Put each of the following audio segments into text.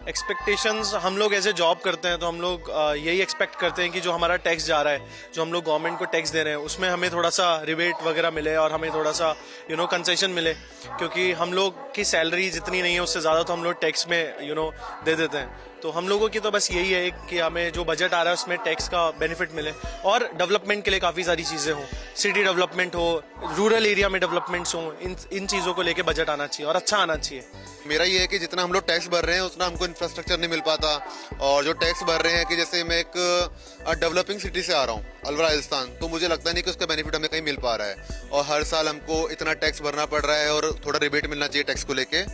Expectations हम लोग as a job करते हैं तो हम लोग यही एक्सपेक्ट करते हैं कि जो हमारा टैक्स जा रहा है, जो हम लोग गवर्नमेंट को टैक्स दे रहे हैं, उसमें हमें थोड़ा सा रिबेट वगैरह मिले और हमें थोड़ा सा कंसेशन मिले, क्योंकि हम लोग की सैलरी जितनी नहीं है उससे ज़्यादा तो हम लोग टैक्स में दे देते हैं। तो हम लोगों की तो बस यही है कि हमें जो बजट आ रहा है उसमें टैक्स का बेनिफिट मिले और डेवलपमेंट के लिए काफ़ी सारी चीज़ें हों, सिटी डेवलपमेंट हो, रूरल एरिया में डेवलपमेंट्स हों, इन चीज़ों को लेके बजट आना चाहिए और अच्छा आना चाहिए। मेरा ये है कि जितना हम लोग टैक्स भर रहे हैं उतना हमको इंफ्रास्ट्रक्चर नहीं मिल पाता, और जो टैक्स भर रहे हैं कि जैसे मैं एक डेवलपिंग सिटी से आ रहा हूँ, अलवर राजस्थान, तो मुझे लगता नहीं कि उसका बेनिफिट हमें कहीं मिल पा रहा है, और हर साल हमको इतना टैक्स भरना पड़ रहा है और थोड़ा रिबेट मिलना चाहिए टैक्स को लेके।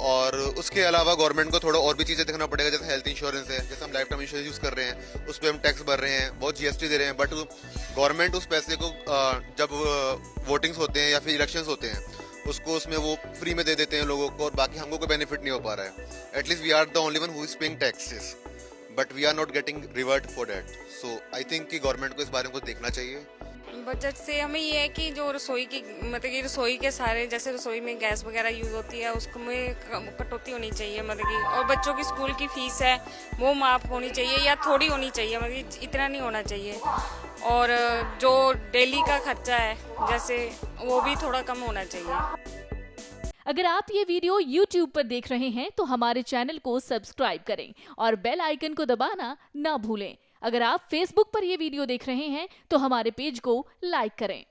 और उसके अलावा गवर्नमेंट को थोड़ा और भी चीज़ें देखना पड़ेगा, जैसे हेल्थ इंश्योरेंस है, जैसे हम लाइफ टाइम इंश्योरेंस यूज़ कर रहे हैं उस पर हम टैक्स भर रहे हैं, बहुत जीएसटी दे रहे हैं, बट गवर्नमेंट उस पैसे को जब वोटिंग्स होते हैं या फिर इलेक्शंस होते हैं उसको उसमें वो फ्री में दे देते हैं लोगों को, और बाकी हमको कोई बेनिफिट नहीं हो पा रहा है। At least we are the only one who is paying taxes, but we are not getting revert for that. So I think कि गवर्नमेंट को इस बारे में कुछ देखना चाहिए। बजट से हमें ये है कि जो रसोई की मतलब कि रसोई के सारे, जैसे रसोई में गैस वगैरह यूज़ होती है उसको में कटौती होनी चाहिए, मतलब कि, और बच्चों की स्कूल की फीस है वो माफ़ होनी चाहिए या थोड़ी होनी चाहिए, मतलब कि इतना नहीं होना चाहिए। और जो डेली का खर्चा है जैसे वो भी थोड़ा कम होना चाहिए। अगर आप ये वीडियो YouTube पर देख रहे हैं तो हमारे चैनल को सब्सक्राइब करें और बेल आइकन को दबाना ना भूलें। अगर आप Facebook पर ये वीडियो देख रहे हैं तो हमारे पेज को लाइक करें।